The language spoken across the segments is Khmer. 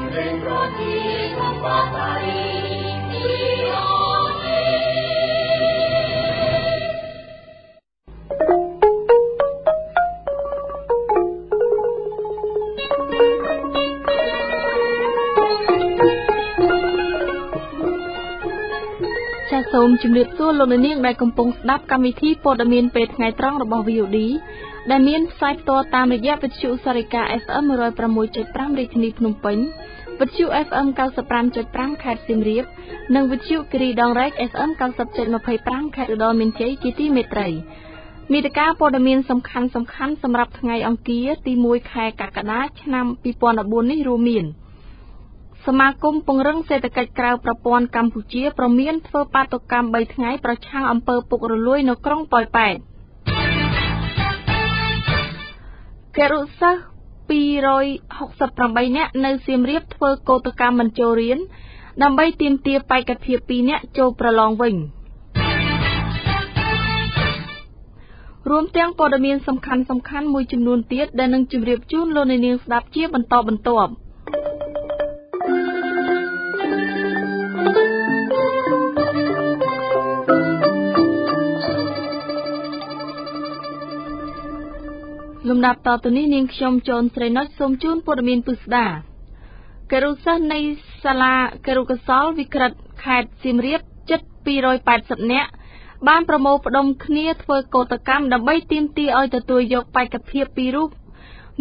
សូមជម្រាបសួរលោកអ្នកនាងដែលកំពុងស្ដាប់កម្មវិធីព័ត៌មានពេលថ្ងៃត្រង់របស់ VOD ដែលមានផ្សាយផ្ទាល់តាមរយៈវិទ្យុសារិកា FM 106.5 រាជធានីភ្នំពេញវិទ្យុ FM 95.5 ខេត្តសៀមរាបនិងវិទ្យុគិរីដងរែក FM 90.25 ខេត្តឧត្តរមានជ័យជាទីមេត្រីមាតិកាព័ត៌មានសំខាន់ៗសម្រាប់ថ្ងៃអង្គារទី 1 ខែកក្កដាឆ្នាំ 2014 នេះរួមមានសមាគមពង្រឹងសេដ្ឋកិច្ចក្រៅប្រព័ន្ធកម្ពុជាប្រមានធ្វើបាតុកម្ម 3 ថ្ងៃប្រឆាំងអំពើពុករលួយនៅក្រុងប៉ោយប៉ែតគរុសិស្ស268 នាក់នៅសៀមរាបធ្វើកោតកម្មមិនចូលរៀនដើម្បីទាមទារបេក្ខភាព 2 នាក់ចូលប្រឡងវិញរួមទាំងព័ត៌មានសំខាន់មួយចំនួនទៀតដែលនឹងជម្រាបជូនលោកអ្នកនាងស្ដាប់ជាបន្តបន្ទាប់លំដាប់តទៅនេះនាងខ្ញុំចនស្រីណុចសូមជូនព័ត៌មានពិស្ដាគរុសិស្សនៃសាលាគរុកសលវិក្រិតខេត្តសៀមរាបជិត280នាក់បានប្រមូលផ្ដុំគ្នាធ្វើកោតកម្មដើម្បីទាមទារឲ្យទទួលយកបេក្ខភាព 2 រូប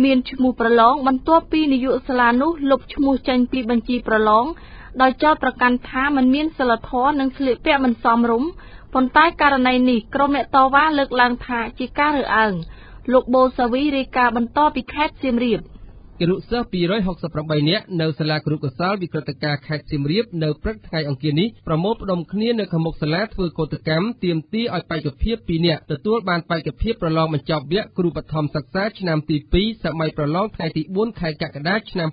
មានឈ្មោះប្រឡងបន្ទាប់ពីនាយកសាលានោះលុបឈ្មោះចេញពីបញ្ជីប្រឡងដោយចោទប្រកាន់ថាមិនមានសិលធម៌និងស្លៀកពាក់មិនសមរម្យប៉ុន្តែករណីនេះក្រុមអ្នកតវ៉ាលើកឡើងថាជាការរើសអើងលោកបូសាវីរាយការណ៍បន្តពីខេត្តសៀមរាបគរុសិស្ស268នាក់នៅសាលាគរុកសលវិក្រិតការខេត្តសៀមរាបនៅព្រឹកថ្ងៃអង្គារនេះប្រមូលផ្ដុំគ្នានៅខាងមុខសាលាធ្វើកោតកម្មទាមទារឲ្យបេក្ខភាព 2 នាក់ទទួលបានបេក្ខភាពប្រឡងបញ្ចប់វគ្គគ្រូបឋមសិក្សាឆ្នាំទី 2 សម័យប្រឡងថ្ងៃទី 4 ខែកក្កដាឆ្នាំ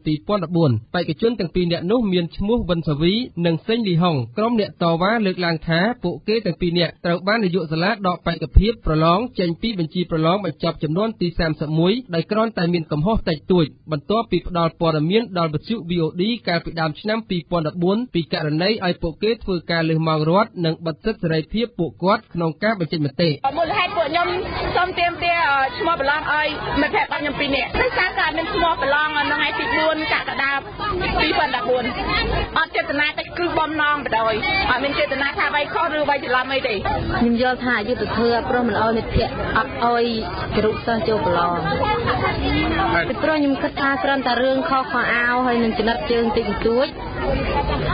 2014 បេក្ខជនទាំង 2 នាក់នោះមានឈ្មោះវិនសាវីនិងសេងលីហុងក្រុមអ្នកតវ៉ាលើកឡើងថាពួកគេទាំង 2 នាក់ត្រូវបាននាយកសាលាដកបេក្ខភាពប្រឡងចេញពីបញ្ជីប្រឡងបញ្ចប់ចំនួនទី 31 ដោយគ្រាន់តែមានកំហុសតិចតួចបន្ទាប់ពីផ្ដល់ព័ត៌មានដល់វិទ្យុ VOD កាលពីដើមឆ្នាំ 2014 ពីករណីឲ្យពួកគេធ្វើការលើសម៉ោងរដ្ឋនិងបិទសិទ្ធិសេរីភាពពួកគាត់ក្នុងការបញ្ចេញមតិមូលហេតុពួកខ្ញុំសូមទាមទារឈ្មោះប្រឡងឲ្យមិត្តភក្តិរបស់ខ្ញុំ 2 នាក់ដោយសារតែមានឈ្មោះប្រឡងនៅថ្ងៃទី 4 កក្កដា 2014 អត់ចេតនាតែគឺបំណងបដ යි អត់មានចេតនាថាអ្វីខុសឬអ្វីច្រឡំអីទេខ្ញុំយល់ថាអយុត្តិធម៌ព្រោះមិនឲ្យមិត្តភក្តិអត់ឲ្យគរុសិស្សចូលប្រឡងពីព្រោះខ្ញុំគិតថាគ្រាន់តែរឿងខុសខោអាវហើយនឹងចំណិតជើងតិចបន្តួច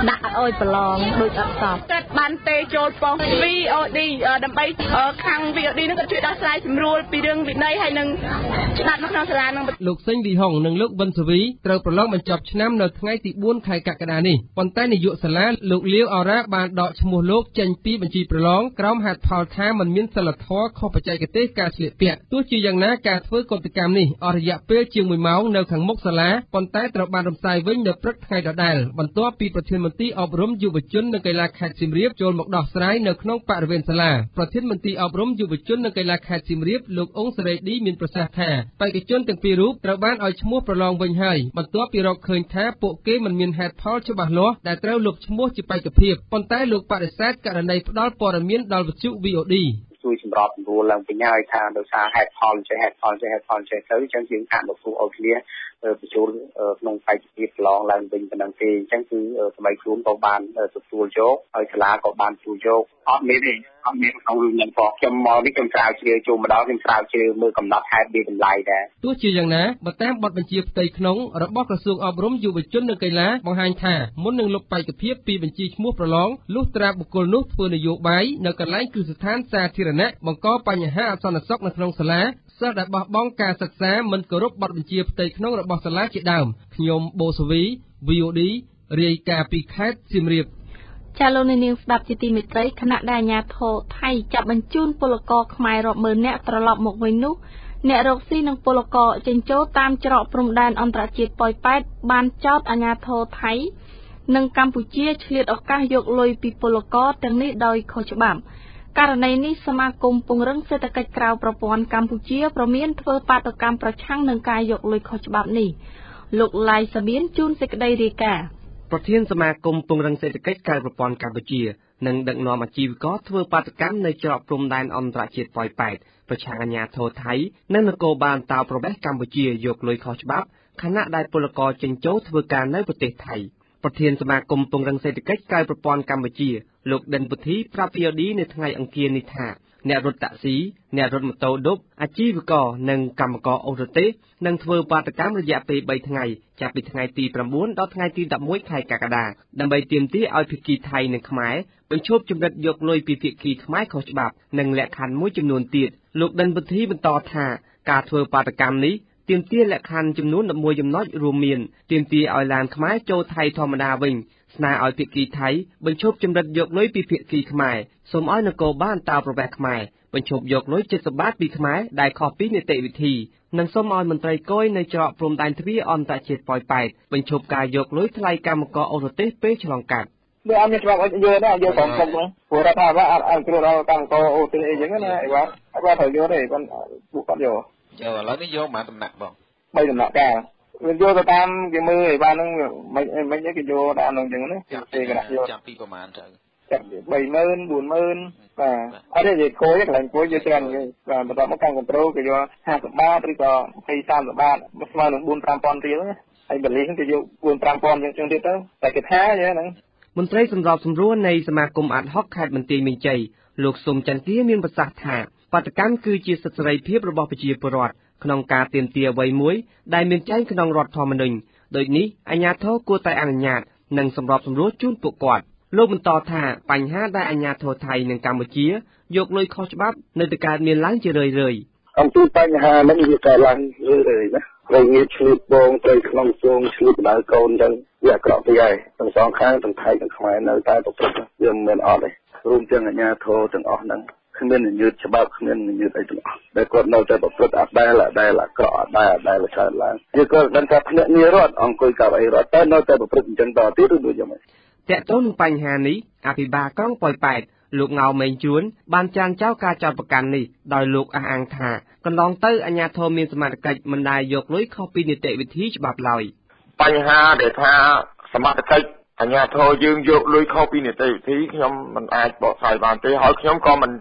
ដាក់អោយប្រឡងដូចអត់សពគាត់បានទេចូលប៉ុស្តិ៍ VOD ដើម្បីខាង VOD នឹងគាត់ជួយដោះស្រាយសម្រួលពីរឿងវិន័យហើយនឹងច្បាប់នៅក្នុងសាលានឹងលោកសេងលីហុងនិងលោកវិនសាវីត្រូវប្រឡងបញ្ចប់ឆ្នាំនៅថ្ងៃទី 4 ខែកក្កដានេះប៉ុន្តែនាយកសាលាលោកលាវអរ៉ាបានដកឈ្មោះលោកចេញពីបញ្ជីប្រឡងក្រោមហេតុផលថាមិនមានសិលធម៌ខុសបច្ចេកទេសការស្លៀកពាក់ទោះជាយ៉ាងណាការធ្វើកោតកម្មនេះអស់រយៈពេលជាង 1 ម៉ោងនៅខាងមុខសាលាប៉ុន្តែត្រូវបានរំសាយវិញនៅព្រឹកថ្ងៃដដែលបន្ទាប់ពីប្រធានមន្ត្រីអប់រំយុវជននិងកីឡាខេត្តសៀមរាបចូលមកដោះស្រាយនៅក្នុងបរិវេណសាលាប្រធានមន្ត្រីអប់រំយុវជននិងកីឡាខេត្តសៀមរាបលោកអ៊ុងសេរីឌីមានប្រសាសន៍ថាបេក្ខជនទាំង 2 រូបត្រូវបានឲ្យឈ្មោះប្រឡងវិញហើយបន្ទាប់ពីរកឃើញថាពួកគេមិនមានហេតុផលច្បាស់លាស់ដែលត្រូវលុបឈ្មោះជាបេក្ខភាពប៉ុន្តែលោកបដិសេធករណីផ្ដល់ព័ត៌មានដល់វិទ្យុ VODជួយសម្របសម្រួលឡើងវិញហើយថាដោយសារហេតុផលចេះទៅអញ្ចឹងយើងអនុគ្រោះឲ្យគ្នាបញ្ចូលក្នុងបេក្ខភាពប្រឡងឡើងវិញប៉ុណ្ណឹងទេអញ្ចឹងគឺសម័យខ្លួនក៏បានទទួលយកហើយសាលាក៏បានទទួលយកអត់មានក្នុងរឿងនេះផងខ្ញុំមកនេះខ្ញុំស្រាវជ្រាវចូលម្ដងខ្ញុំស្រាវជ្រាវមើលកំណត់ហេតុវាតម្លៃដែរទោះជាយ៉ាងណាបើតាមបទបញ្ជាផ្ទៃក្នុងរបស់ក្រសួងអប់រំយុវជននិងកីឡាបង្ហាញថាមុននឹងលុបបេក្ខភាពពីបញ្ជីឈ្មោះប្រឡងលុះត្រាបុគ្គលនោះធ្វើនយោបាយនៅកន្លែងគ្រឹះស្ថានសាធារណៈបង្កបញ្ហាអសន្តិសុខនៅក្នុងសាលាសិស្សដែលបោះបង់ការសិក្សាមិនគោរពបទបញ្ជាផ្ទៃក្នុងរបស់សាលាជាដើមខ្ញុំបូសាវី VOD រាយការណ៍ពីខេត្តសៀមរាបចាលោកនាងស្ដាប់ជាទីមេត្រីគណៈដែលអាជ្ញាធរថៃចាប់បញ្ជូនពលករខ្មែររាប់ម៉ឺននាក់ត្រឡប់មកវិញនោះអ្នករកស៊ីនិងពលករចិញ្ចោតាមច្រកព្រំដែនអន្តរជាតិប៉ោយប៉ែតបានចោទអាជ្ញាធរថៃនិងកម្ពុជាឆ្លៀតឱកាសយកលុយពីពលករទាំងនេះដោយខុសច្បាប់ករណីនេះសមាគមពង្រឹងសេដ្ឋកិច្ចក្រៅប្រព័ន្ធកម្ពុជាប្រមានធ្វើបាតុកម្មប្រឆាំងនឹងការយកលុយខុសច្បាប់នេះ លោក ឡាយ សាមៀន ជូនសេចក្តីរាយការណ៍ ប្រធានសមាគមពង្រឹងសេដ្ឋកិច្ចក្រៅប្រព័ន្ធកម្ពុជានិងដឹកនាំអាជីវករធ្វើបាតកម្មនៅច្រកព្រំដែនអន្តរជាតិប៉ោយប៉ែតប្រឆាំងអាជ្ញាធរថៃនិងនគរបាលអន្តោប្រវេសន៍កម្ពុជាយកលុយខុសច្បាប់ខណៈដែលពលករចិញ្ចោធ្វើការនៅប្រទេសថៃប្រធានសមាគមពង្រឹងសេដ្ឋកិច្ចក្រៅប្រព័ន្ធកម្ពុជាលោកដិនពុទ្ធីប្រាប់ VOD នៅថ្ងៃអង្គារនេះថាអ្នករត់តាក់ស៊ីអ្នករត់ម៉ូតូឌុបអាជីវករនិងកម្មករអូតូទេសនឹងធ្វើបាតកម្មរយៈពេល3ថ្ងៃចាប់ពីថ្ងៃទី9ដល់ថ្ងៃទី11ខែកក្កដាដើម្បីទាមទារឲ្យភាគីថៃនិងខ្មែរបញ្ឈប់ជំរិតយកលុយពីភាគីខ្មែរខុសច្បាប់និងលក្ខខណ្ឌមួយចំនួនទៀតលោកដិនពុទ្ធីបន្តថាការធ្វើបាតកម្មនេះទាមទារលក្ខខណ្ឌចំនួន11ចំណុចរួមមានទាមទារឲ្យឡានខ្មែរចូលថៃធម្មតាវិញស្នើឲ្យភាគីថៃបញ្ឈប់ជំរិតយកលុយពីភាគីខ្មែរសូមឲ្យនគរបាលអន្តោប្រវេសន៍ខ្មែរបញ្ឈប់យកលុយ70បាតពីខ្មែរដែលខុសពីនីតិវិធីនិងសូមឲ្យមន្ត្រីគយនៅច្រកព្រំដែនទ្វារអន្តរជាតិប៉ោយប៉ែតបញ្ឈប់ការយកលុយថ្លៃកម្មករអូតូទេសពេលឆ្លងកាត់វាអត់មានច្បាប់ឲ្យយកដែរយកក្រុមគុំហ្នឹងព្រោះរដ្ឋាភិបាលអត់គ្រូដល់កម្មករអូទេសអីចឹងណាអីបាទអត់ត្រូវយកទេគាត់ពួកគាត់យកឥឡូវនេះយកមកដំណាក់បង3ដំណាក់ការវាយកទៅតាមគេមើលឯបានហ្នឹងមិនគេយកតាមហ្នឹងចឹងណាទេគេដាក់យកចាប់ពីប្រហែលទៅចាប់30000 40000បាទអត់ទេនិយាយគួយកន្លែងគួយយកច្រើនបាទបន្ទាប់មកកម្មkontrolគេយក50បាតឬក៏20 30បាតស្មើនឹង4 5000រៀលណាហើយបលីហ្នឹងគេយក4 5000ចឹងទៀតទៅតែគេថាចឹងហ្នឹងមន្ត្រីសម្របសម្រួលនៃសមាគមអាត់ហុកខេត្តបន្ទាយមានជ័យលោកសុំចន្ទទាមានប្រសាសន៍ថាបាតកម្មគឺជាសិទ្ធិសេរីភាពរបស់ប្រជាពលរដ្ឋក្នុងការទាមទារអ្វីមួយដែលមានចែងក្នុងរដ្ឋធម្មនុញ្ញដូចនេះអាជ្ញាធរគួរតែអនុញ្ញាតនិងសម្របសម្រួលជូនពួកគាត់លោកបន្តថាបញ្ហាដែលអាជ្ញាធរថៃនិងកម្ពុជាយកលុយខុសច្បាប់នៅតែកើតមានឡើងជារឿយៗអំពីបញ្ហានេះវាកើតឡើងរឿយៗណាត្រូវងារឆ្លៀតបងទៅក្នុងសួងឆ្លៀតបដៅកូនចឹងវាអាក្រក់ពេកហើយទាំងសងខាងទាំងថៃទាំងខ្មែរនៅតែប្រព្រឹត្តវាមិនមែនអត់ទេរួមទាំងអាជ្ញាធរទាំងអស់ហ្នឹងគ្មានញើតច្បាប់គ្មានញើតអីទាំងអស់ដែលគាត់នៅតែប្រព្រឹត្តអត់ដែលអាក្រក់អត់ដែលកើតឡើងវាក៏ដឹងថាភ្នាក់ងាររដ្ឋអង្គុយកៅអីរដ្ឋតែនៅតែប្រព្រឹត្តអញ្ចឹងតទៀតឬដូចយ៉ាងម៉េចតើតើនឹងបញ្ហានេះអភិបាលក្រុងប៉ោយប៉ែតលោកងៅមេងជួនបានចានចោលការចោទប្រកាន់នេះដោយលោកអះអាងថាកន្លងទៅអាជ្ញាធរមានសមត្ថកិច្ចមិនដែលយកលុយខុសពីនីតិវិធីច្បាប់ឡើយបញ្ហាដែលថាសមត្ថកិច្ចអាជ្ញាធរយើងយកលុយខុសពីនីតិវិធីខ្ញុំមិនអាចបកស្រាយបានទេហើយខ្ញុំក៏មិន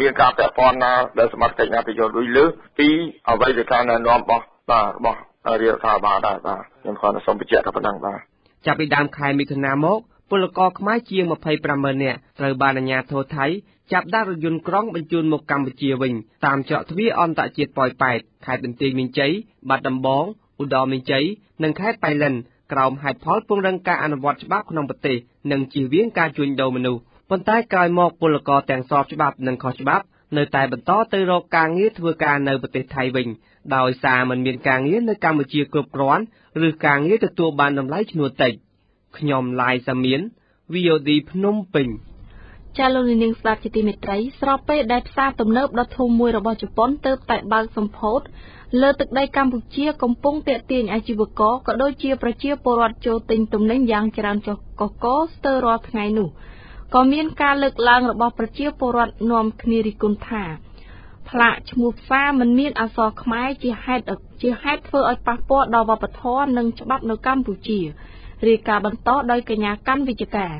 មានការពាក់ព័ន្ធណាដែលសមត្ថកិច្ចណាទៅយកលុយលើសពីអ្វីដែលការណែនាំរបស់រដ្ឋាភិបាលដែរបាទខ្ញុំគ្រាន់តែសូមបញ្ជាក់តែប៉ុណ្ណឹងបាទចាប់ពីដើមខែមិថុនាមកពលករខ្មែរជាង250,000នាក់ត្រូវបានអាជ្ញាធរថៃចាប់ដាក់រថយន្តក្រុងបញ្ជូនមកកម្ពុជាវិញតាមច្រកទ្វារអន្តរជាតិប៉ោយប៉ែតខេត្តបន្ទាយមានជ័យបាត់ដំបងឧត្តរមានជ័យនិងខេត្តប៉ៃលិនក្រោមហេតុផលពង្រឹងការអនុវត្តច្បាប់ក្នុងប្រទេសនិងជៀសវាងការជួញដូរមនុស្សប៉ុន្តែក្រោយមកពលករទាំងស្របច្បាប់និងខុសច្បាប់នៅតែបន្តទៅរកការងារធ្វើការនៅប្រទេសថៃវិញដោយសារមិនមានការងារនៅកម្ពុជាគ្រប់គ្រាន់ឬការងារទទួលបានតម្លៃឈ្នួលតិចខ្ញុំឡាយសាមៀន VOD ភ្នំពេញចាលោកនាងស្ដាប់ជាទីមេត្រីស្របពេលដែលផ្សារទំនើបដ៏ធំមួយរបស់ជប៉ុនទើបតែបើកសម្ពោធលើទឹកដីកម្ពុជាកំពុងទាក់ទាញអាជីវករក៏ដូចជាប្រជាពលរដ្ឋចូលទិញទំនិញយ៉ាងច្រើនចុះកកស្ទើររាល់ថ្ងៃនោះក៏មានការលើកឡើងរបស់ប្រជាពលរដ្ឋនាំគ្នារិះគន់ថាផ្លាកឈ្មោះផ្សារមិនមានអក្សរខ្មែរជាហេតុធ្វើឲ្យប៉ះពាល់ដល់វប្បធម៌និងច្បាប់នៅកម្ពុជារាយការណ៍បន្តដោយកញ្ញាកាន់វិជ្ជការ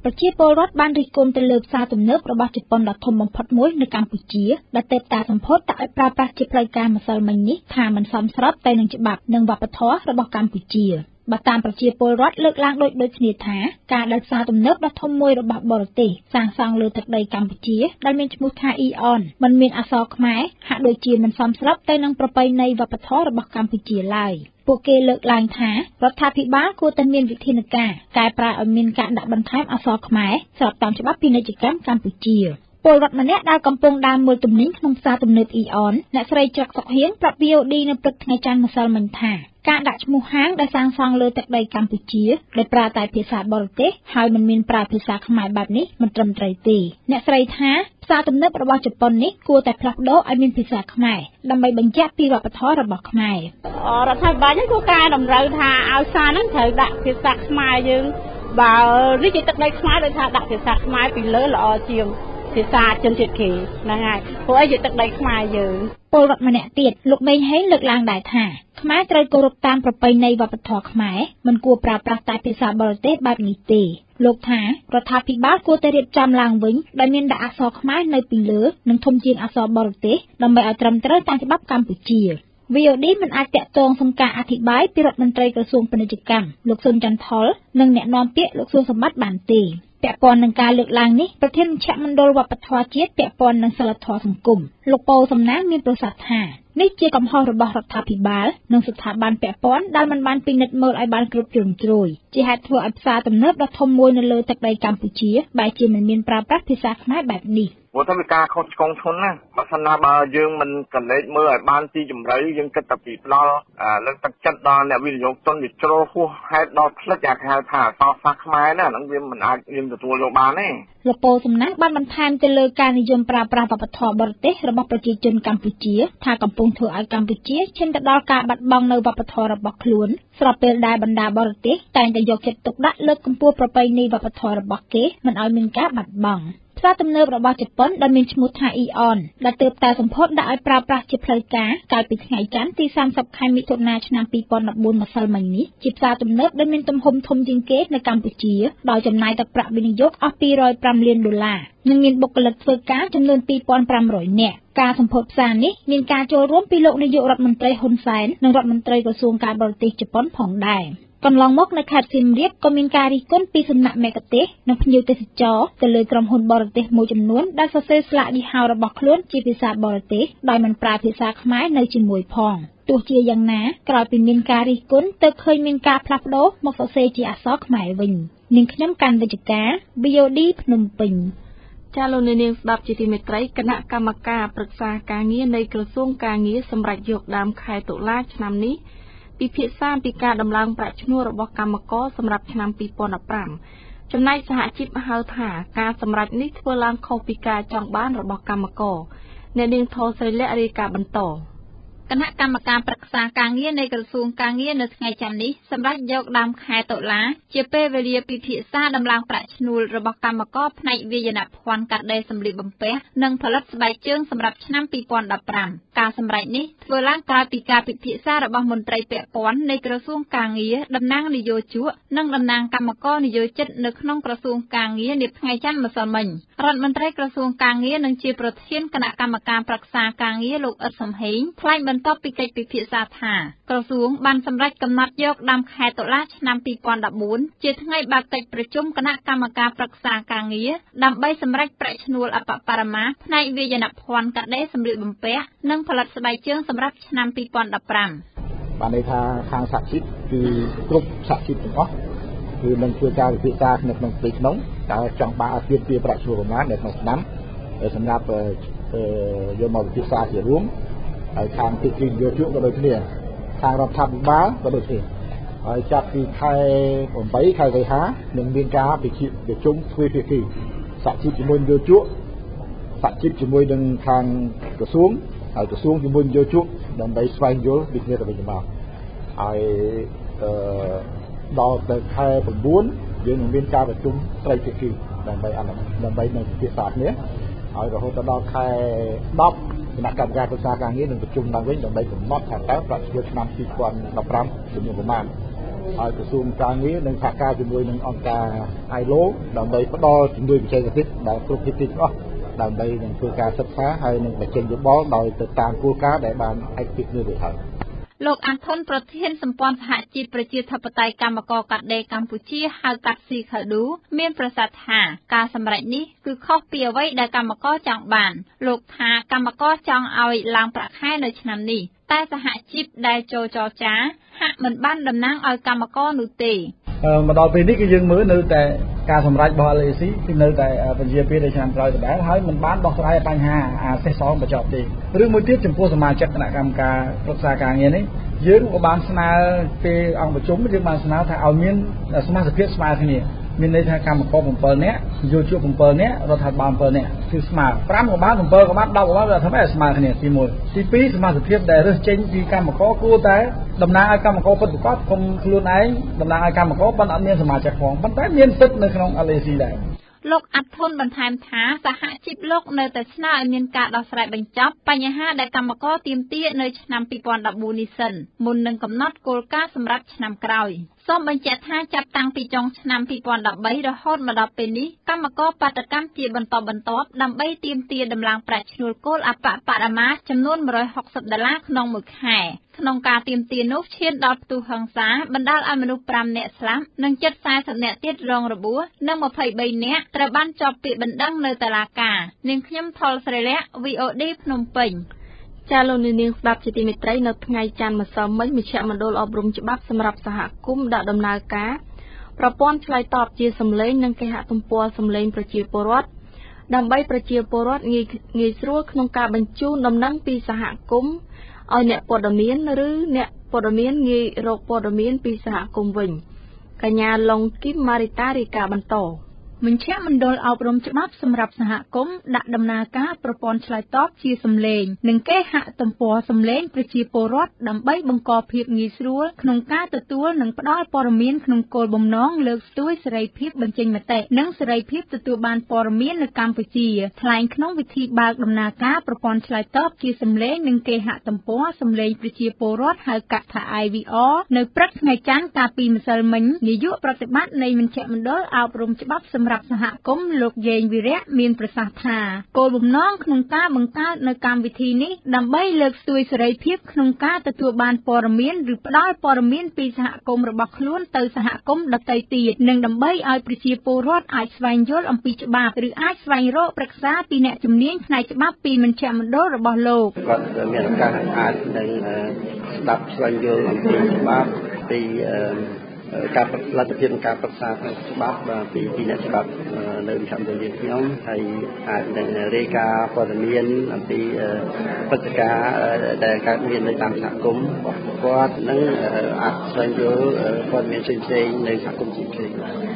ប្រជាពលរដ្ឋបានរិះគន់ទៅលើផ្សារទំនើបរបស់ជប៉ុនដ៏ធំបំផុតមួយនៅកម្ពុជាដែលទេពតាសម្ពោធដាក់ឲ្យប្រើប្រាស់ជាផ្លូវការម្សិលមិញនេះថាមិនសមស្របទៅនឹងច្បាប់និងវប្បធម៌របស់កម្ពុជាបើតាមប្រជាពលរដ្ឋលើកឡើងដូចគ្នាថាការដែលផ្សារទំនើបដ៏ធំមួយរបស់បរទេសសាងសង់លើទឹកដីកម្ពុជាដែលមានឈ្មោះថា Eon មិនមានអក្សរខ្មែរហាក់ដូចជាមិនសមស្របទៅនឹងប្រពៃណីវប្បធម៌របស់កម្ពុជាឡើយពួកគេលើកឡើងថារដ្ឋាភិបាលគួរតែមានវិធានការកែប្រែឲ្យមានការដាក់បន្ថែមអក្សរខ្មែរស្របតាមច្បាប់ពាណិជ្ជកម្មកម្ពុជាពលរដ្ឋម្នាក់ដែលកំពុងដើរមើលទំនិញក្នុងផ្សារទំនើប Eon អ្នកស្រីច័កសុកហៀងប្រាប់ VOD នៅព្រឹកថ្ងៃច័ន្ទម្សិលមិញថាការដាក់ឈ្មោះហាងដែលសាងសង់លើទឹកដីកម្ពុជាដែលប្រើតែភាសាបរទេសហើយមិនមានប្រើភាសាខ្មែរបែបនេះមិនត្រឹមត្រូវទេអ្នកស្រីថាផ្សារទំនើបរបស់ជប៉ុននេះគួរតែផ្លាស់ប្ដូរឲ្យមានភាសាខ្មែរដើម្បីបញ្ជាក់ពីវប្បធម៌របស់ខ្មែររដ្ឋាភិបាលនេះគួរកែតម្រូវថាឲ្យផ្សារហ្នឹងត្រូវដាក់ភាសាខ្មែរយើងបើនេះជាទឹកដីខ្មែរដូចថាដាក់ភាសាខ្មែរពីលើល្អជាង ភាសាជនជាតិគេហ្នឹងហើយព្រោះអីជាទឹកដីខ្មែរយើងពលរដ្ឋម្នាក់ទៀតលោកមេងហេងលើកឡើងដែរថាខ្មែរត្រូវគោរពតាមប្រពៃណីវប្បធម៌ខ្មែរមិនគួរប្រើប្រាស់តែភាសាបរទេសបែបនេះទេលោកថារដ្ឋាភិបាលគួរតែរៀបចំឡើងវិញដោយមានដាក់អក្សរខ្មែរនៅពីលើនិងធំជាងអក្សរបរទេសដើម្បីឲ្យត្រឹមត្រូវតាមច្បាប់កម្ពុជា VOD មិនអាចតាក់ទងសុំការអធិប្បាយពីរដ្ឋមន្ត្រីក្រសួងពាណិជ្ជកម្មលោកស៊ុនចន្ទថុលនិងអ្នកនាំពាក្យលោកសួងសម្បត្តិបានទេពាក់ព័ន្ធនឹងការលើកឡើងនេះប្រធានមជ្ឈមណ្ឌលវប្បធម៌ជាតិពាក់ព័ន្ធនឹងសិលធម៌សង្គមលោកប៉ូសំណាងមានប្រសាសន៍ថានេះជាកំហុសរបស់រដ្ឋាភិបាលនិងស្ថាប័នពាក់ព័ន្ធដែលមិនបានពិនិត្យមើលឲ្យបានគ្រប់ជ្រុងជ្រោយជាហេតុធ្វើឲ្យផ្សារទំនើបដ៏ធំមួយនៅលើទឹកដីកម្ពុជាបែរជាមិនមានប្រើប្រាស់ភាសាខ្មែរបែបនេះព្រោះតែវាការខុសឆ្គងឈុនណាបើសិនណាបើយើងមិនកលេចមើលឲ្យបានទីជម្រៅយើងគិតតែពីផ្ដល់លើកទឹកចិត្តដល់អ្នកវិនិយោគទុនវាជ្រុលហួសហេតុដល់ផ្លិចអាហៅថាអក្សរសាស្ត្រខ្មែរណាហ្នឹងវាមិនអាចយើងទទួលយកបានទេលោកប៉ូសំណាងបានបន្ថែមទៅលើការនិយមប្រើប្រាស់វប្បធម៌បរទេសរបស់ប្រជាជនកម្ពុជាថាកំពុងធ្វើឲ្យកម្ពុជាឈានទៅដល់ការបាត់បង់នៅវប្បធម៌របស់ខ្លួនស្របពេលដែលបណ្ដាបរទេសតែងតែយកចិត្តទុកដាក់លើកកម្ពស់ប្រពៃណីវប្បធម៌របស់គេមិនឲ្យមានការបាត់បង់ផ្សារទំនើបរបស់ជប៉ុនដែលមានឈ្មោះថា Eon ដែលទើបតែសម្ពោធដាក់ឲ្យប្រើប្រាស់ជាផ្លូវការកាលពីថ្ងៃច័ន្ទទី30ខែមិថុនាឆ្នាំ2014ម្សិលមិញនេះជាផ្សារទំនើបដែលមានទំហំធំជាងគេនៅកម្ពុជាដោយចំណាយទឹកប្រាក់វិនិយោគអស់$205លាននិងមានបុគ្គលិកធ្វើការចំនួន2500នាក់ការសម្ពោធផ្សារនេះមានការចូលរួមពីលោកនាយករដ្ឋមន្ត្រីហ៊ុនសែននិងរដ្ឋមន្ត្រីក្រសួងការបរទេសជប៉ុនផងដែរកន្លងមកនៅខេត្តសៀមរាបក៏មានការរិះគន់ពីសំណាក់មគ្គុទ្ទេសក៍និងភ្ញៀវទេសចរទៅលើក្រុមហ៊ុនបរទេសមួយចំនួនដែលសរសេរស្លាកយីហោរបស់ខ្លួនជាភាសាបរទេសដោយមិនប្រើភាសាខ្មែរនៅជាមួយផងទោះជាយ៉ាងណាក្រោយពីមានការរិះគន់ទៅឃើញមានការផ្លាស់ប្ដូរមកសរសេរជាអក្សរខ្មែរវិញនាងខ្ញុំកាន់វិជ្ជការ VOD ភ្នំពេញចាលោកនាងស្ដាប់ជាទីមេត្រីគណៈកម្មការប្រឹក្សាការងារនៃក្រសួងការងារសម្រាប់យកដើមខែតុលាឆ្នាំនេះពិភាក្សាពីការដំឡើងប្រាក់ឈ្នួលរបស់កម្មករសម្រាប់ឆ្នាំ2015ចំណែកសហជីពហៅថាការសម្រេចនេះធ្វើឡើងខុសពីការចង់បានរបស់កម្មករអ្នកនាងថោស្រីលក្ខរាយការណ៍បន្តគណៈកម្មការប្រឹក្សាការងារនៃក្រសួងការងារនៅថ្ងៃច័ន្ទនេះសម្រាប់យកដើមខែតុលាជាពេលវេលាពិភាក្សាដំឡើងប្រាក់ឈ្នួលរបស់កម្មករផ្នែកវាយនភ័ណ្ឌកាត់ដេរសម្លៀកបំពាក់និងផលិតស្បែកជើងសម្រាប់ឆ្នាំ2015ការសម្រេចនេះធ្វើឡើងក្រោយពីការពិភាក្សារបស់មន្ត្រីពាក់ព័ន្ធនៃក្រសួងការងារតំណាងនយោជកនិងតំណាងកម្មករនយោជិតនៅក្នុងក្រសួងការងារនាថ្ងៃច័ន្ទម្សិលមិញរដ្ឋមន្ត្រីក្រសួងការងារនិងជាប្រធានគណៈកម្មការប្រឹក្សាការងារលោកអ៊ិតសំហេងថ្លែងបន្ទាប់ពីកិច្ចពិភាក្សាថាក្រសួងបានសម្រេចកំណត់យកដើមខែតុលាឆ្នាំ2014ជាថ្ងៃបើកកិច្ចប្រជុំគណៈកម្មការប្រឹក្សាការងារដើម្បីសម្រេចប្រាក់ឈ្នួលអបបរមាផ្នែកវាយនភ័ណ្ឌកាត់ដេរសម្លៀកបំពាក់និងផលិតស្បែកជើងសម្រាប់ឆ្នាំ2015បានន័យថាខាងសហជីពគឺគ្រប់សហជីពទាំងអស់គឺនឹងធ្វើការពិភាក្សានៅក្នុងផ្ទៃក្នុងតើចង់បានអាពាហ៍ពិពាហ៍ប្រាក់ឈ្នួលប្រមាណនៅក្នុងឆ្នាំសម្រាប់យកមកពិភាក្សាជារួមហើយខាងទីគ្រីយោជកក៏ដូចគ្នាខាងរដ្ឋាភិបាលក៏ដូចគ្នាហើយចាប់ពីខែ8ខែសីហានឹងមានការប្រជុំទ្វេភាគីសហជីពជាមួយយោជកសហជីពជាមួយនឹងខាងក្រសួងហើយក្រសួងជាមួយយោជកដើម្បីស្វែងយល់ពីគ្នាទៅវិញទៅមកហើយដល់ទៅខែ9យើងនឹងមានការប្រជុំត្រីភាគីដើម្បីនឹងពិភាក្សាគ្នាហើយរហូតដល់ខែ10គណៈកម្មការប្រឹក្សាការងារនឹងប្រជុំឡើងវិញដើម្បីកំណត់ថាតើប្រាក់ឈ្នួលឆ្នាំ2015ចំនួនប្រមាណហើយក្រសួងការងារនឹងសហការជាមួយនឹងអង្គការ ILO ដើម្បីផ្ដល់ជំនួយបច្ចេកទេសដល់គ្រប់ភាគីទាំងអស់ដើម្បីនឹងធ្វើការសិក្សាហើយនឹងបញ្ចេញយោបល់ដោយទៅតាមគោលការណ៍ដែលបានឯកភាពគ្នារួចហើយលោកអាន់ថុនប្រធានសម្ព័ន្ធសហជីពប្រជាធិបតេយ្យកម្មករកាត់ដេរកម្ពុជាហៅកាត់ស៊ីខាឌូមានប្រសាសន៍ថាការសម្រេចនេះគឺខុសពីអ្វីដែលកម្មករចង់បានលោកថាកម្មករចង់ឲ្យឡើងប្រាក់ខែនៅឆ្នាំនេះតែសហជីពដែលចូលចរចាហាក់មិនបានតំណាងឲ្យកម្មករនោះទេមកដល់ពេលនេះគឺយើងមើលនៅតែការសម្រេចរបស់ LAC គឺនៅតែបញ្ជាពេលឆ្នាំក្រោយដដែលហើយមិនបានដោះស្រាយបញ្ហាអាសេសសងបញ្ចប់ទេឬមួយទៀតចំពោះសមាជិកគណៈកម្មការប្រឹក្សាការងារនេះយើងក៏បានស្នើពេលអង្គប្រជុំយើងបានស្នើថាឲ្យមានសមាជិកភាពស្មើគ្នាមានន័យថាកម្មករ7នាក់យោជក7នាក់រដ្ឋាភិបាល7នាក់គឺស្មើ5ក៏បាន7ក៏បាន10ក៏បានវាថាម៉េចស្មើគ្នាទី1ទី2សមាជិកភាពដែលរើសចេញពីកម្មករគួរតែតំណាងឲ្យកម្មករពិតប្រាកដគុំខ្លួនឯងតំណាងឲ្យកម្មករប៉ុន្តែអត់មានសមាជិកផងប៉ុន្តែមានសិទ្ធិនៅក្នុង LAC ដែរ លោកអាត់ធុនបន្ថែមថាសហជីពលោកនៅតែស្នើឲ្យមានការដោះស្រាយបញ្ចប់បញ្ហាដែលកម្មករទាមទារនៅឆ្នាំ2014នេះសិនមុននឹងកំណត់គោលការណ៍សម្រាប់ឆ្នាំក្រោយសូមបញ្ជាក់ថាចាប់តាំងពីចុងឆ្នាំ2013រហូតមកដល់ពេលនេះកម្មករបាតកម្មជាបន្តបន្ទាប់ដើម្បីទាមទារដំឡើងប្រាក់ឈ្នួលគោលអបបរមាចំនួន$160ក្នុងមួយខែក្នុងការទាមទារនោះឈានដល់ផ្ទុះហិង្សាបណ្ដាលឲ្យមនុស្ស5នាក់ស្លាប់និងជិត40នាក់ទៀតរងរបួសនិង23នាក់ត្រូវបានជាប់ពាក្យបណ្ដឹងនៅតុលាការនាងខ្ញុំថុលស្រីលក្ខ VOD ភ្នំពេញចាលោកនាងស្ដាប់ជាទីមេត្រីនៅថ្ងៃច័ន្ទម្សិលមិញមជ្ឈមណ្ឌលអប់រំច្បាប់សម្រាប់សហគមន៍ដាក់ដំណើរការប្រព័ន្ធឆ្លើយតបជាសម្លេងនិងគេហទំព័រសម្លេងប្រជាពលរដ្ឋដើម្បីប្រជាពលរដ្ឋងាយស្រួលក្នុងការបញ្ជូនដំណឹងពីសហគមន៍ឲ្យអ្នកព័ត៌មានឬអ្នកព័ត៌មានងាយរកព័ត៌មានពីសហគមន៍វិញកញ្ញាឡុងគីមម៉ារីតារាយការណ៍បន្តមជ្ឈមណ្ឌលអប់រំច្បាប់សម្រាប់សហគមន៍ដាក់ដំណើរការប្រព័ន្ធឆ្លើយតបជាសម្លេងនិងគេហទំព័រសម្លេងប្រជាពលរដ្ឋដើម្បីបង្កភាពងាយស្រួលក្នុងការទទួលនិងផ្ដល់ព័ត៌មានក្នុងគោលបំណងលើកស្ទួយសេរីភាពបញ្ចេញមតិនិងសេរីភាពទទួលបានព័ត៌មាននៅកម្ពុជាថ្លែងក្នុងពិធីបើកដំណើរការប្រព័ន្ធឆ្លើយតបជាសម្លេងនិងគេហទំព័រសម្លេងប្រជាពលរដ្ឋហៅកាត់ថា IVR នៅព្រឹកថ្ងៃច័ន្ទកាលពីម្សិលមិញនាយកប្រតិបត្តិនៃមជ្ឈមណ្ឌលអប់រំច្បាប់សម្រាប់សហគមន៍លោកយេងវីរៈមានប្រសាសន៍ថាគោលបំណងក្នុងការបង្កើតនៅកម្មវិធីនេះដើម្បីលើកស្ទួយសេរីភាពក្នុងការទទួលបានព័ត៌មានឬផ្ដល់ព័ត៌មានពីសហគមន៍របស់ខ្លួនទៅសហគមន៍ដទៃទៀតនិងដើម្បីឲ្យប្រជាពលរដ្ឋអាចស្វែងយល់អំពីច្បាប់ឬអាចស្វែងរកប្រឹក្សាពីអ្នកជំនាញផ្នែកច្បាប់ពីមជ្ឈមណ្ឌលរបស់លោកគាត់មានឱកាសអាចនឹងស្ដាប់ស្វែងយល់អំពីច្បាប់ពីការលទ្ធភាពការប្រឹក្សាផ្នែកច្បាប់ពីអ្នកច្បាប់នៅមជ្ឈមណ្ឌលយើងខ្ញុំហើយអាចនឹងរាយការណ៍ព័ត៌មានអំពីព្រឹត្តិការណ៍ដែលកើតមាននៅតាមសហគមន៍របស់គាត់និងអាចស្វែងយល់ព័ត៌មានផ្សេងៗនៅសហគមន៍ផ្សេងៗ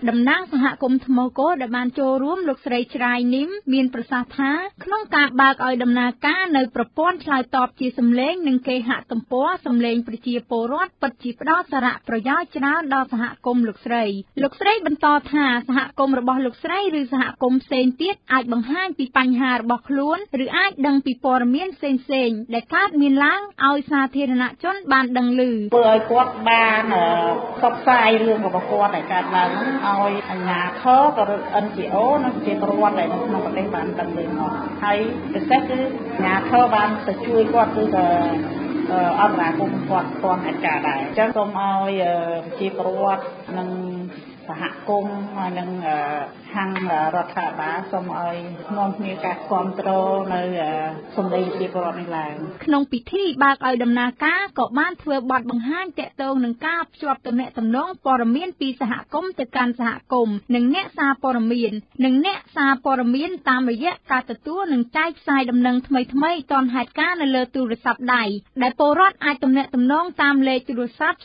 តំណាងសហគមន៍ថ្មគរដែលបានចូលរួមលោកស្រីច្រាយនីមមានប្រសាសន៍ថាក្នុងការបើកឲ្យដំណើរការនៅប្រព័ន្ធឆ្លើយតបជាសម្លេងនិងគេហទំព័រសម្លេងប្រជាពលរដ្ឋពិតជាផ្ដល់សារៈប្រយោជន៍ច្រើនដល់សហគមន៍លោកស្រីបន្តថាសហគមន៍របស់លោកស្រីឬសហគមន៍ផ្សេងទៀតអាចបង្ហាញពីបញ្ហារបស់ខ្លួនឬអាចដឹងពីព័ត៌មានផ្សេងៗដែលកើតមានឡើងឲ្យសាធារណជនបានដឹងឮធ្វើឲ្យគាត់បានផ្សព្វផ្សាយរឿងរបស់គាត់ដែលកើតឡើងឲ្យអាជ្ញាធរក៏ឬ NGO និងជាពលរដ្ឋដែលនៅក្នុងប្រទេសបានដឹងឮមកហើយពិសេសគឺអាជ្ញាធរបានទៅជួយគាត់គឺអន្តរាគមន៍គាត់ផ្ទាល់ហេតុការណ៍ដែរអញ្ចឹងសូមឲ្យប្រជាពលរដ្ឋនិងសហគមន៍ហើយនឹងខាងរដ្ឋាភិបាលសូមឲ្យនាំគ្នាការគ្រប់គ្រងនៅសម្លេងប្រជាពលរដ្ឋនេះឡើងក្នុងពិធីបើកឲ្យដំណើរការក៏បានធ្វើបទបង្ហាញទាក់ទងនឹងការភ្ជាប់ទំនាក់ទំនងព័ត៌មានពីសហគមន៍ទៅកាន់សហគមន៍និងអ្នកសារព័ត៌មានតាមរយៈការទទួលនិងចែកផ្សាយដំណឹងថ្មីៗទាន់ហេតុការណ៍នៅលើទូរស័ព្ទដៃដែលពលរដ្ឋអាចទំនាក់ទំនងតាមលេខទូរស័ព្ទ017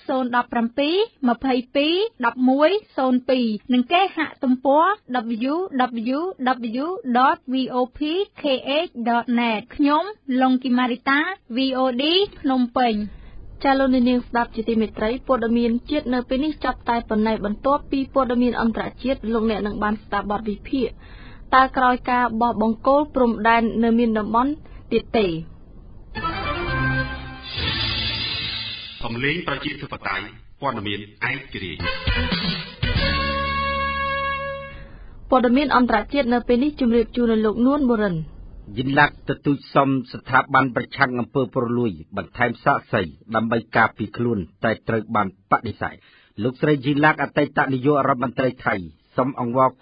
22 11 02និងគេហទំព័រ www.vopkh.net ខ្ញុំឡុងគីម៉ារីតា VOD ភ្នំពេញចាលោកនាងស្ដាប់ជាទីមេត្រីព័ត៌មានជាតិនៅពេលនេះចាប់តែប៉ុណ្ណេះបន្ទាប់ពីព័ត៌មានអន្តរជាតិលោកអ្នកនឹងបានស្ដាប់បទវិភាគតើក្រោយការបោះបង្គោលព្រំដែននៅមានតំបន់ទៀតទេសំឡេងប្រជាធិបតេយ្យព័ត៌មានឯករាជ្យព័ត៌មានអន្តរជាតិនៅពេលនេះជម្រាបជូនដល់លោកនួនបូរិនយិនឡាក់ទទូចសុំស្ថាប័នប្រឆាំងអំពើពុករលួយបន្ថែមសាក្សីដើម្បីការពារខ្លួនតែត្រូវបានបដិសេធលោកស្រីយិនឡាក់អតីតនាយករដ្ឋមន្ត្រីថៃសូមអង្វរក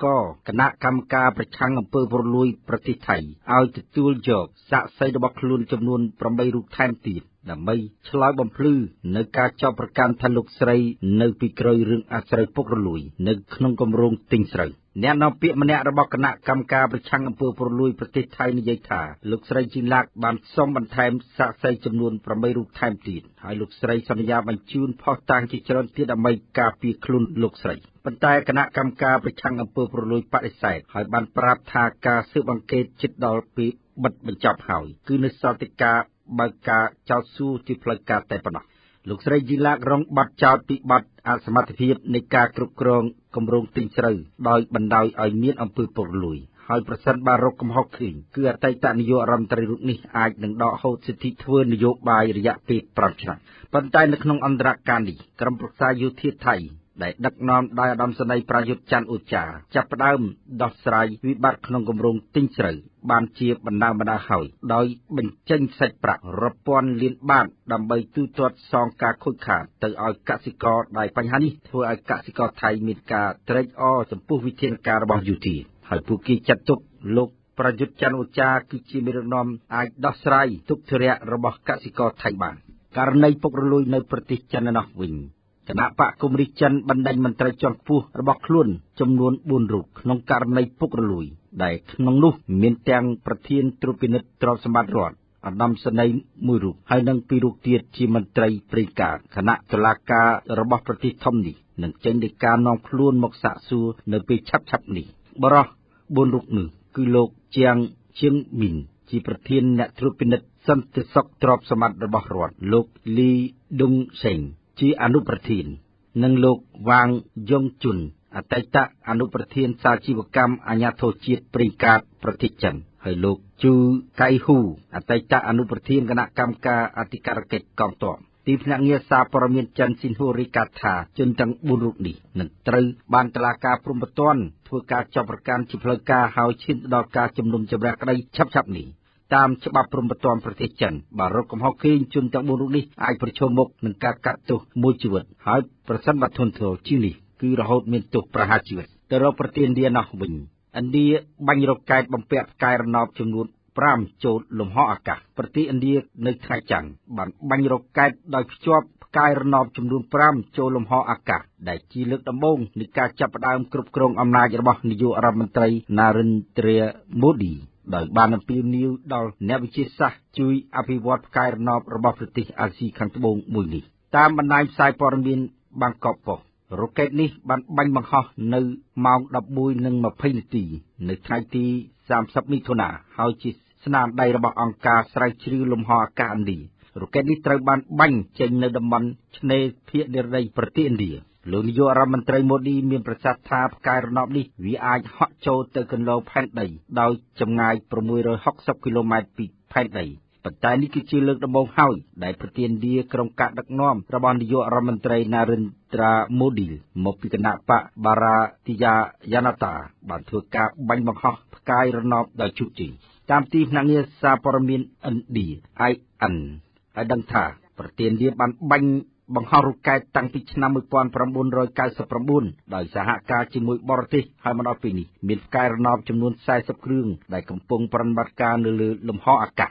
គណៈកម្មការប្រឆាំងអំពើពុករលួយប្រទេសថៃឲ្យទទួលយកសាក្សីរបស់ខ្លួនចំនួន8រូបថែមទៀតដើម្បីឆ្លើយបំភ្លឺនៅការចោទប្រកាន់ថាលោកស្រីនៅពីក្រោយរឿងអាស្រូវពុករលួយនៅក្នុងគម្រោងទិញស្រូវអ្នកនាំពាក្យម្នាក់របស់គណៈកម្មការប្រឆាំងអំពើពុករលួយប្រទេសថៃនិយាយថាលោកស្រីជីឡាក់បានសុំបន្ថែមសាក្សីចំនួន8រូបថែមទៀតហើយលោកស្រីសន្យាបញ្ជូនភស្តុតាងជាច្រើនទៀតដើម្បីការពារខ្លួនលោកស្រីប៉ុន្តែគណៈកម្មការប្រឆាំងអំពើពុករលួយបដិសេធហើយបានប្រាប់ថាការស៊ើបអង្កេតជិតដល់ពេលបិទបញ្ចប់ហើយគឺនៅសល់តែការបើកការចោទសួរជាផ្លូវការតែប៉ុណ្ណោះ លោកស្រីជីឡាករងបាត់ចោតពីបាត់អសមត្ថភាពនៃការគ្រប់គ្រងគម្រោងទិញស្រូវដោយបណ្ដោយឲ្យមានអំពើពុករលួយហើយប្រសិនបើរកកំហុសឃើញគឺអតីតនាយករដ្ឋមន្ត្រីរូបនេះអាចនឹងដកហូតសិទ្ធិធ្វើនយោបាយរយៈពេល5ឆ្នាំប៉ុន្តែនៅក្នុងអន្តរកាលនេះក្រុមប្រឹក្សាយោធាថៃដែលដឹកនាំដោយឧត្តមសេនីយ៍ប្រយុទ្ធច័ន្ទអូចាចាប់ផ្ដើមដោះស្រាយវិបត្តិក្នុងគម្រោងទិញស្រូវបានជាបណ្ដាហើយដោយបញ្ចេញសាច់ប្រាក់រាប់ពាន់លានបាតដើម្បីទូទាត់សងការខូចខាតទៅឲ្យកសិករដែលបញ្ហានេះធ្វើឲ្យកសិករថៃមានការត្រេកអរចំពោះវិធានការរបស់យោធាហើយពួកគេចាត់ទុកលោកប្រយុទ្ធច័ន្ទអូចាគឺជាមេដឹកនាំអាចដោះស្រាយទុក្ខធុរៈរបស់កសិករថៃបានករណីពុករលួយនៅប្រទេសចិននោះវិញគណៈបកកុម្មុយនីសចិនបណ្ដេញមន្ត្រីជាន់ខ្ពស់របស់ខ្លួនចំនួន4រូបក្នុងករណីពុករលួយដែលក្នុងនោះមានទាំងប្រធានត្រួតពិនិត្យទ្រព្យសម្បត្តិរដ្ឋឧត្តមសេនីយ៍មួយរូបហើយនិងពីររូបទៀតជាមន្ត្រីព្រៃការគណៈតុលាការរបស់ប្រទេសធំនេះនឹងចេញដីកានាំខ្លួនមកសាកសួរនៅពេលឆាប់នេះបរិះ4រូបនេះគឺលោកជាងមីនជាប្រធានអ្នកត្រួតពិនិត្យសន្តិសុខទ្រព្យសម្បត្តិរបស់រដ្ឋលោកលីដុងសេងជាអនុប្រធាននិងលោកវ៉ាងយ៉ុងជុនអតីតអនុប្រធានសាជីវកម្មអាជ្ញាធរជាតិព្រៃការប្រទេសចិនហើយលោកជូកៃហ៊ូអតីតអនុប្រធានគណៈកម្មការអធិការកិច្ចកងទ័ពទីភ្នាក់ងារសារព័ត៌មានចិនស៊ីនហូរីកាថាជនទាំង4រូបនេះនឹងត្រូវបានតុលាការព្រំប្រទានធ្វើការចាប់ប្រកាន់ជាផ្លូវការហើយឈានដល់ការជំនុំជម្រះក្តីឆាប់នេះតាមច្បាប់ព្រំប្រទានប្រទេសចិនបើរកកំហុសឃើញជនទាំង4រូបនេះអាចប្រឈមមុខនឹងការកាត់ទោសមួយជីវិតហើយប្រសិនបើធន់ធ្ងរជាងនេះគឺរហូតមានទោសប្រហារជីវិតទៅរកប្រទេសឥណ្ឌានោះវិញឥណ្ឌាបាញ់រ៉ុកែតបំពាក់ផ្កាយរណបចំនួន5ចូលលំហអាកាសប្រទេសឥណ្ឌានៅថ្ងៃច័ន្ទបានបាញ់រ៉ុកែតដោយភ្ជាប់ផ្កាយរណបចំនួន5ចូលលំហអាកាសដែលជាលើកដំបូងនៃការចាប់ផ្ដើមគ្រប់គ្រងអំណាចរបស់នាយករដ្ឋមន្ត្រី Narendra Modi ដោយបានអំពាវនាវដល់អ្នកវិទ្យាសាស្ត្រជួយអភិវឌ្ឍផ្កាយរណបរបស់ប្រទេសអាស៊ីខាងត្បូងមួយនេះតាមបណ្ដាញផ្សាយព័ត៌មានបាងកកប៉ុស្តិ៍រ៉ុកែតនេះបានបាញ់បង្ហោះនៅម៉ោង 11:20 នាទីនៅថ្ងៃទី30មិថុនាហើយជាស្នាដៃរបស់អង្គការស្រាវជ្រាវលំហអាកាសឥណ្ឌារ៉ុកែតនេះត្រូវបានបាញ់ចេញនៅតំបន់ឆ្នេរភាគនិរតីប្រទេសឥណ្ឌាលោកនាយករដ្ឋមន្ត្រីម៉ូឌីមានប្រសាសន៍ថាផ្កាយរណបនេះវាអាចហក់ចូលទៅកន្លងផែនដីដោយចម្ងាយ660គីឡូម៉ែត្រពីផែនដីប៉ុន្តែនេះគឺជាលើកដំបូងហើយដែលប្រទេសឥណ្ឌាក្រុមការដឹកនាំរបស់នាយករដ្ឋមន្ត្រី Narendra Modi មកពីគណៈបក Bharatiya Janata បានធ្វើការបាញ់បង្ហោះផ្កាយរណបដោយជោគជ័យតាមទីភ្នាក់ងារសារព័ត៌មានឥណ្ឌា IN ឲ្យដឹងថាប្រទេសឥណ្ឌាបានបាញ់បង្ហោះរ៉ុកែតតាំងពីឆ្នាំ1999ដោយសហការជាមួយបរទេសហើយមកដល់ពេលនេះមានផ្កាយរណបចំនួន40គ្រឿងដែលកំពុងប្រតិបត្តិការនៅលើលំហអាកាស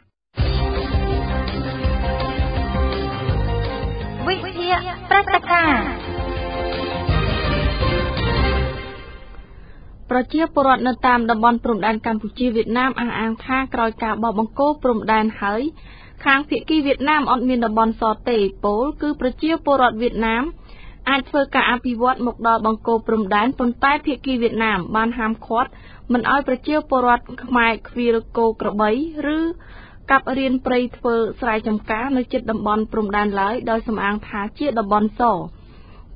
វិទ្យាព្រឹត្តិការណ៍ប្រជាពលរដ្ឋនៅតាមតំបន់ព្រំដែនកម្ពុជាវៀតណាមអះអាងថាក្រោយការបោះបង្គោលព្រំដែនហើយខាងភាគីវៀតណាមអត់មានតំបន់សទេពោលគឺប្រជាពលរដ្ឋវៀតណាមអាចធ្វើការអភិវឌ្ឍមកដល់បង្គោលព្រំដែនប៉ុន្តែភាគីវៀតណាមបានហាមឃាត់មិនឲ្យប្រជាពលរដ្ឋខ្មែរខ្វៀលគោក្របីឬកាប់រៀនព្រៃធ្វើស្រែចម្ការនៅជិតតំបន់ព្រំដែនឡើយដោយសំអាងថាជាតំបន់ស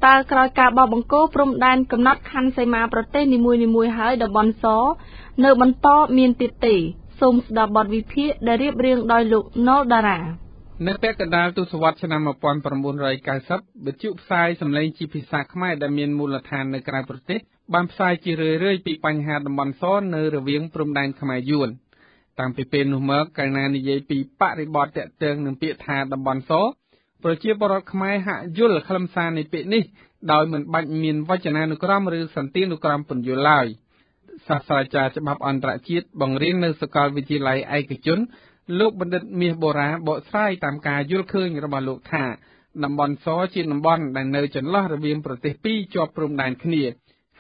តើក្រោយការបោះបង្គោលព្រំដែនកំណត់ខណ្ឌសីមាប្រទេសនីមួយៗហើយតំបន់សនៅបន្តមានទៀតទេសូមស្ដាប់បទវិភាគដែលរៀបរៀងដោយលោកណុលតារានៅពាក់កណ្ដាលទសវត្សរ៍ឆ្នាំ1990វិទ្យុផ្សាយសម្លេងជាភាសាខ្មែរដែលមានមូលដ្ឋាននៅក្រៅប្រទេសបានផ្សាយជារឿយៗពីបញ្ហាតំបន់សនៅរវាងព្រំដែនខ្មែរយួនតាំងពីពេលនោះមកកាលណានិយាយពីបរិបទតាក់ទងនឹងពាក្យថាតំបន់សប្រជាពលរដ្ឋខ្មែរហាក់យល់ខ្លឹមសារនៃពាក្យនេះដោយមិនបាច់មានវចនានុក្រមឬសន្ទានុក្រមពន្យល់ឡើយសាស្ត្រាចារ្យច្បាប់អន្តរជាតិបង្រៀននៅសាកលវិទ្យាល័យឯកជនលោកបណ្ឌិតមាសបូរ៉ាបកស្រាយតាមការយល់ឃើញរបស់លោកថាតំបន់សជាតំបន់ដែលនៅចន្លោះរវាងប្រទេសពីរជាប់ព្រំដែនគ្នា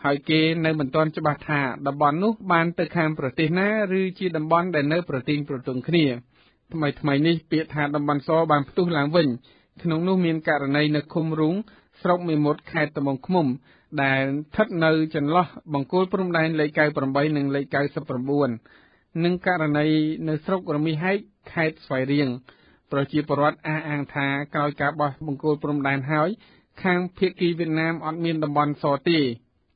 ហើយគេនៅមិនទាន់ច្បាស់ថាតំបន់នោះបានទៅខាងប្រទេសណាឬជាតំបន់ដែលនៅប្រទីងប្រទង់គ្នាថ្មីនេះពាក្យថាតំបន់សបានផ្ទុះឡើងវិញក្នុងនោះមានករណីនៅឃុំរុងស្រុកមេមត់ខេត្តត្បូងឃ្មុំដែលស្ថិតនៅចន្លោះបង្គោលព្រំដែនលេខ98និងលេខ99និងករណីនៅស្រុករមាសហែកខេត្តស្វាយរៀង ប្រជាពលរដ្ឋអះអាងថាក្រោយការបោះបង្គោលព្រំដែនហើយខាងភាគីវៀតណាមអត់មានតំបន់សទេ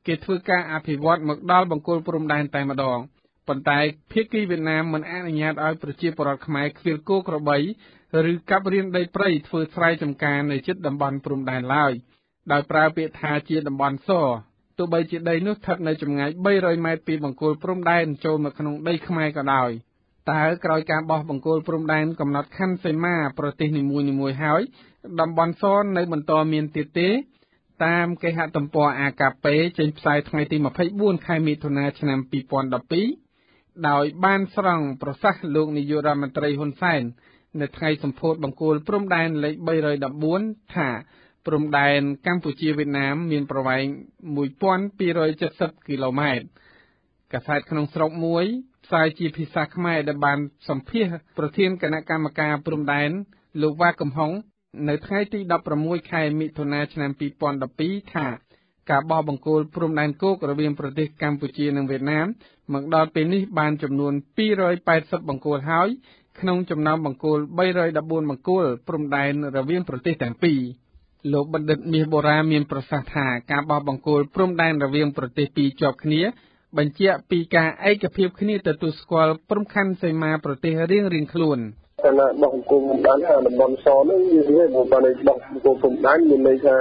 គេធ្វើការអភិវឌ្ឍមកដល់បង្គោលព្រំដែនតែម្ដងប៉ុន្តែភាគីវៀតណាមមិនអនុញ្ញាតឲ្យប្រជាពលរដ្ឋខ្មែរឃ្វាលគោក្របីឬកាប់រៀនដីព្រៃធ្វើស្រែចម្ការនៅជិតតំបន់ព្រំដែនឡើយដោយប្រើពាក្យថាជាតំបន់សទោះបីជាដីនោះស្ថិតនៅចម្ងាយ300ម៉ែត្រពីបង្គោលព្រំដែនចូលមកក្នុងដីខ្មែរក៏ដោយតើក្រោយការបោះបង្គោលព្រំដែនកំណត់ខណ្ឌសីមាប្រទេសនីមួយៗហើយតំបន់សនៅបន្តមានទៀតទេតាមគេហទំព័រ AKP ចេញផ្សាយថ្ងៃទី24ខែមិថុនាឆ្នាំ2012ដោយបានស្រង់ប្រសាសន៍លោកនាយករដ្ឋមន្ត្រីហ៊ុនសែននៅថ្ងៃសម្ពោធបង្គោលព្រំដែនលេខ314ថាព្រំដែនកម្ពុជាវៀតណាមមានប្រវែង 1270 គីឡូម៉ែត្រកាសែតក្នុងស្រុកមួយផ្សាយជាភាសាខ្មែរដែលបានសម្ភាសន៍ប្រធានគណៈកម្មាការព្រំដែនលោកវ៉ាកំហុងនៅថ្ងៃទី16ខែមិថុនាឆ្នាំ2012ថាការបោះបង្គោលព្រំដែនគោករវាងប្រទេសកម្ពុជានិងវៀតណាមមកដល់ពេលនេះបានចំនួន280បង្គោលហើយក្នុងចំណោមបង្គោល314បង្គោលព្រំដែនរវាងប្រទេសទាំងពីរលោកបណ្ឌិតមាសបូរ៉ាមានប្រសាសន៍ថាការបោះបង្គោលព្រំដែនរវាងប្រទេសពីរជាប់គ្នាបញ្ជាក់ពីការឯកភាពគ្នាទទួលស្គាល់ព្រំខណ្ឌសីមាប្រទេសរៀងៗខ្លួនតែបោះបង្គោលព្រំដែនតំបន់សនោះវាមកបានបោះបង្គោលព្រំដែនមានន័យថា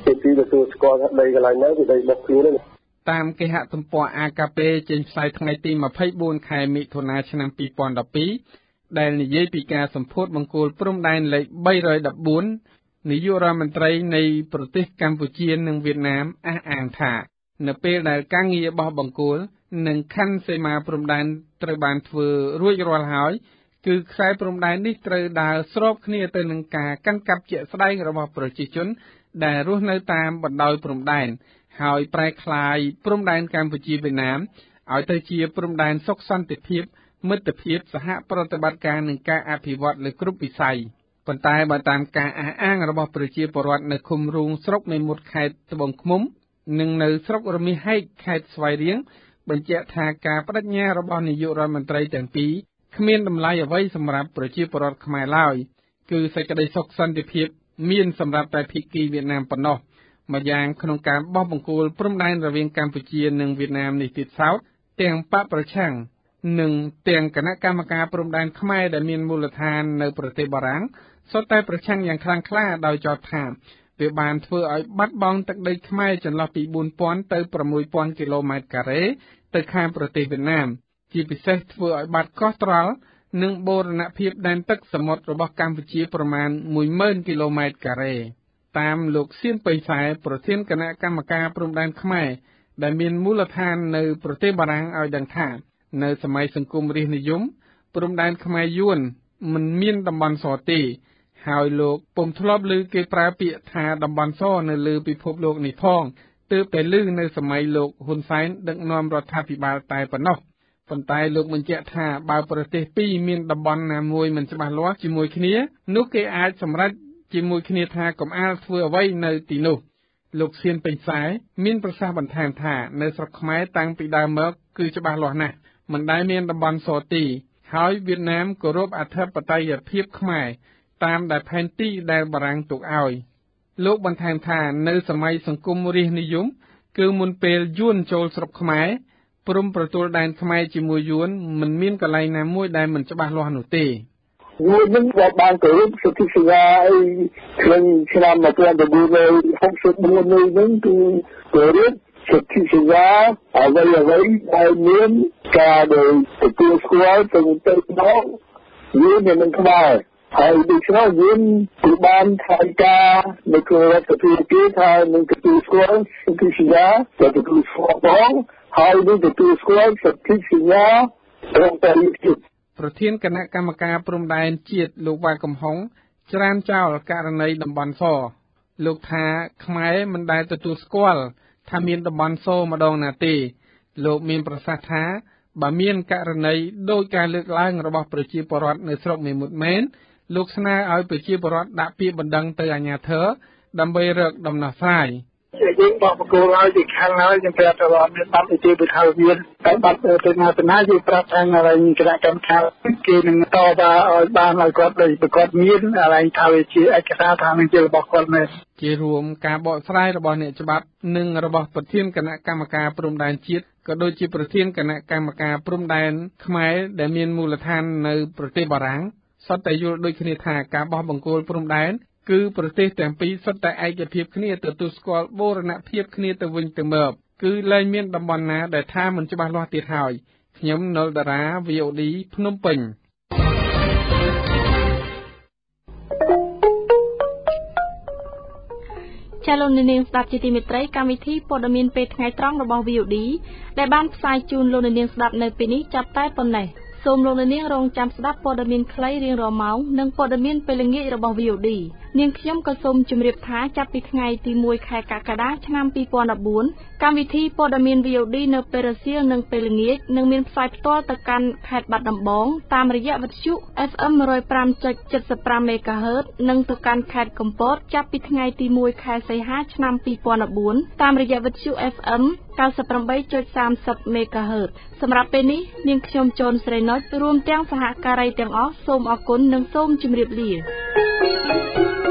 ជាទីទទួលស្គាល់ថាដីកន្លែងណាគឺដីរបស់ខ្លួនទេតាមគេហទំព័រ AKP ចេញផ្សាយថ្ងៃទី24ខែមិថុនាឆ្នាំ2012ដែលនិយាយពីការសម្ពោធបង្គោលព្រំដែនលេខ314នាយករដ្ឋមន្ត្រីនៃប្រទេសកម្ពុជានិងវៀតណាមអះអាងថានៅពេលដែលការងារបោះបង្គោលនិងខណ្ឌសីមាព្រំដែនត្រូវបានធ្វើរួចរាល់ហើយគឺខ្សែព្រំដែននេះត្រូវដើរស្របគ្នាទៅនឹងការកាន់កាប់ជាក់ស្ដែងរបស់ប្រជាជនដែលរស់នៅតាមបណ្ដោយព្រំដែនហើយប្រែក្លាយព្រំដែនកម្ពុជាវៀតណាមឲ្យទៅជាព្រំដែនសុខសន្តិភាពមិត្តភាពសហប្រតិបត្តិការនិងការអភិវឌ្ឍលើគ្រប់វិស័យប៉ុន្តែបើតាមការអះអាងរបស់ប្រជាពលរដ្ឋនៅឃុំរូងស្រុកមេមត់ខេត្តត្បូងឃ្មុំនិងនៅស្រុករមាសហែកខេត្តស្វាយរៀងបញ្ជាក់ថាការបដិញ្ញារបស់នាយករដ្ឋមន្ត្រីទាំងពីរគ្មានតម្លៃអ្វីសម្រាប់ប្រជាពលរដ្ឋខ្មែរឡើយគឺសេចក្តីសុខសន្តិភាពមានសម្រាប់តែភាគីវៀតណាមប៉ុណ្ណោះម្យ៉ាងក្នុងការបោះបង្គោលព្រំដែនរវាងកម្ពុជានិងវៀតណាមនេះទៀតសោតទាំងបកប្រឆាំងនិងទាំងគណៈកម្មការព្រំដែនខ្មែរដែលមានមូលដ្ឋាននៅប្រទេសបារាំងសុទ្ធតែប្រឆាំងយ៉ាងខ្លាំងក្លាដោយចោទថាវាបានធ្វើឲ្យបាត់បង់ទឹកដីខ្មែរចន្លោះពី 4,000 ទៅ 6,000 គីឡូម៉ែត្រការ៉េទៅខាងប្រទេសវៀតណាមជាពិសេសធ្វើឲ្យបាត់កោះត្រល់និងបូរណភាពដែនទឹកសមុទ្ររបស់កម្ពុជាប្រមាណ 10,000 គីឡូម៉ែត្រការ៉េតាមលោកសៀនបេសែប្រធានគណៈកម្មការព្រំដែនខ្មែរដែលមានមូលដ្ឋាននៅប្រទេសបារាំងឲ្យដឹងថានៅសម័យសង្គមរាស្ត្រនិយមព្រំដែនខ្មែរយួនមិនមានតំបន់សទេហើយលោកពុំធ្លាប់ឮគេប្រើពាក្យថាតំបន់សនៅលើពិភពលោកនេះផងទើបតែឮនៅសម័យលោកហ៊ុនសែនដឹកនាំរដ្ឋាភិបាលតែប៉ុណ្ណោះប៉ុន្តែលោកបញ្ជាក់ថាបើប្រទេសពីរមានតំបន់ណាមួយមិនច្បាស់លាស់ជាមួយគ្នានោះគេអាចសម្រេចជាមួយគ្នាថាកុំអាលធ្វើអ្វីនៅទីនោះលោកសៀនពេញខ្សែមានប្រសាសន៍បន្ថែមថានៅស្រុកខ្មែរតាំងពីដើមមកគឺច្បាស់លាស់ណាស់មិនដែលមានតំបន់សទេហើយវៀតណាមគោរពអធិបតេយ្យភាពខ្មែរតាមដែលផែនទីដែលបារាំងទុកឲ្យលោកបន្ថែមថានៅសម័យសង្គមរាស្ត្រនិយមគឺមុនពេលយួនចូលស្រុកខ្មែរព្រំប្រទល់ដែនខ្មែរជាមួយយួនមិនមានកន្លែងណាមួយដែលមិនច្បាស់លាស់នោះទេយួននឹងបានគោរពសិទ្ធិសេរីក្នុងឆ្នាំ1964នេះនឹងគឺគោរពសិទ្ធិសេរីអ្វីដែលមានការដែលទទួលស្គាល់ទៅមកយួននឹងខ្មែរហើយដូច្នេះយើងគឺបានធ្វើការនៅក្នុងរដ្ឋាភិបាលគេថានឹងទទួលស្គាល់សិទ្ធិសេរីដែលទទួលស្គាល់ផងហើយនឹងទទួលស្គាល់សិទ្ធិសេរីរបស់ប្រជាជនប្រធានគណៈកម្មការព្រំដែនជាតិលោកវ៉ាកំហុងច្រានចោលករណីតំបន់សលោកថាខ្មែរមិនដែលទទួលស្គាល់ថាមានតំបន់សម្ដងណាទេលោកមានប្រសាសន៍ថាបើមានករណីដោយការលើកឡើងរបស់ប្រជាពលរដ្ឋនៅស្រុកមេមត់មែនលោកស្នើឲ្យប្រជាពលរដ្ឋដាក់ពាក្យបណ្ដឹងទៅអាជ្ញាធរដើម្បីរកដំណោះស្រាយ យើងបោះបកគោហើយយើងខាងហើយយើងប្រាប់ថាមានបាត់វិទ្យាវិទ្យាមានតែបាត់ទៅណាយើងប្រាប់ថាอะไรគណៈកម្មការគេនឹងតបឲ្យបានឲ្យគាត់ដូចប្រកបមានอะไรថាវាជាឯកសារថានឹងជារបស់គាត់មែនជារួមការបកស្រាយរបស់អ្នកច្បាប់និងរបស់ប្រធានគណៈកម្មការព្រំដែនជាតិក៏ដូចជាប្រធានគណៈកម្មការព្រំដែនខ្មែរដែលមានមូលដ្ឋាននៅប្រទេសបារាំងសុទ្ធតែយល់ដូចគ្នាថាការបោះបង្គោលព្រំដែនគឺប្រទេសទាំងពីរសុទ្ធតែឯកភាពគ្នាទទួលស្គាល់បូរណភាពគ្នាទៅវិញទៅមកគឺលែងមានតំបន់ណាដែលថាមិនច្បាស់លាស់ទៀតហើយខ្ញុំណុលតារា VOD ភ្នំពេញចាលោកនាងស្ដាប់ជាទីមេត្រីកម្មវិធីព័ត៌មានពេលថ្ងៃត្រង់របស់ VOD ដែលបានផ្សាយជូនលោកនាងស្ដាប់នៅពេលនេះចាប់តែប៉ុណ្ណេះសូមលោកនាងរងចាំស្ដាប់ព័ត៌មានខ្លីរៀងរាល់ម៉ោងនិងព័ត៌មានពេលល្ងាចរបស់ VOD នាងខ្ញុំក៏សូមជម្រាបថាចាប់ពីថ្ងៃទី1ខែកក្កដាឆ្នាំ2014កម្មវិធីព័ត៌មាន VOD នៅពេលរសៀលនិងពេលល្ងាចនឹងមានផ្សាយផ្ទាល់ទៅកាន់ខេត្តបាត់ដំបងតាមរយៈវិទ្យុ FM 105.75 MHz និងទៅកាន់ខេត្តកំពតចាប់ពីថ្ងៃទី1ខែសីហាឆ្នាំ2014តាមរយៈវិទ្យុ FM 98.30 MHz សម្រាប់ពេលនេះនាងខ្ញុំចនស្រីណុចរួមទាំងសហការីទាំងអស់សូមអរគុណនិងសូមជម្រាបលា